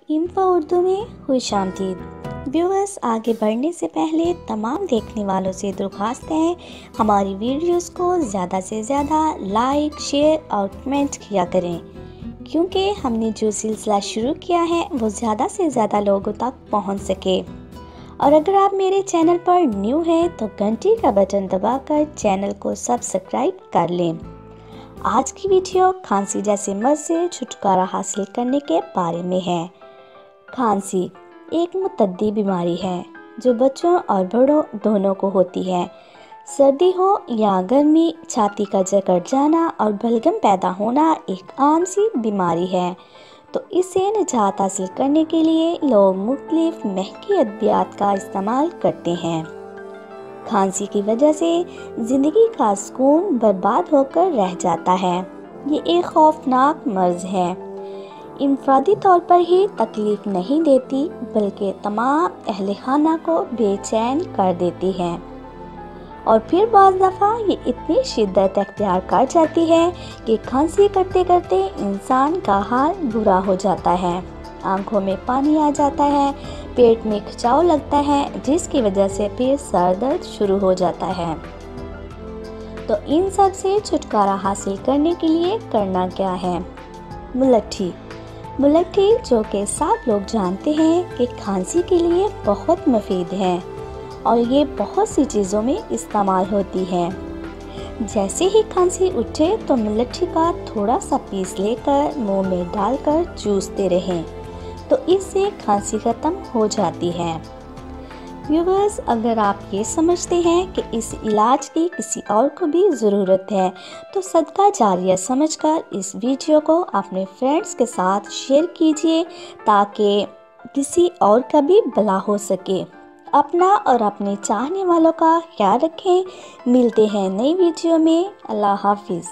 Info Urdu में खुश आमदीद। व्यूअर्स, आगे बढ़ने से पहले तमाम देखने वालों से दरख्वास्त है हमारी वीडियोस को ज़्यादा से ज़्यादा लाइक, शेयर और कमेंट किया करें, क्योंकि हमने जो सिलसिला शुरू किया है वो ज़्यादा से ज़्यादा लोगों तक पहुंच सके। और अगर आप मेरे चैनल पर न्यू हैं तो घंटी का बटन दबाकर चैनल को सब्सक्राइब कर लें। आज की वीडियो खांसी जैसे मर्ज से छुटकारा हासिल करने के बारे में है। खांसी एक मुतद्दी बीमारी है जो बच्चों और बड़ों दोनों को होती है। सर्दी हो या गर्मी, छाती का जकड़ जाना और बलगम पैदा होना एक आम सी बीमारी है। तो इससे निजात हासिल करने के लिए लोग मुख्तलिफ महंगी अद्वियात का इस्तेमाल करते हैं। खांसी की वजह से ज़िंदगी का सुकून बर्बाद होकर रह जाता है। ये एक खौफनाक मर्ज है। इनफरादी तौर पर ही तकलीफ नहीं देती बल्कि तमाम अहले खाना को बेचैन कर देती है और फिर बाज़ दफ़ा ये इतनी शिद्दत अख्तियार कर जाती है कि खांसी करते करते इंसान का हाल बुरा हो जाता है। आंखों में पानी आ जाता है, पेट में खिंचाव लगता है, जिसकी वजह से फिर सर दर्द शुरू हो जाता है। तो इन सब से छुटकारा हासिल करने के लिए करना क्या है? मुलट्ठी। मुलट्ठी, जो कि सब लोग जानते हैं कि खांसी के लिए बहुत मुफीद है और ये बहुत सी चीज़ों में इस्तेमाल होती है। जैसे ही खांसी उठे तो मुलट्ठी का थोड़ा सा पीस लेकर मुंह में डालकर चूसते रहें, तो इससे खांसी ख़त्म हो जाती है। व्यूअर्स, अगर आप ये समझते हैं कि इस इलाज की किसी और को भी ज़रूरत है तो सदका जारिया समझकर इस वीडियो को अपने फ्रेंड्स के साथ शेयर कीजिए ताकि किसी और का भी भला हो सके। अपना और अपने चाहने वालों का ख्याल रखें। मिलते हैं नई वीडियो में। अल्लाह हाफिज़।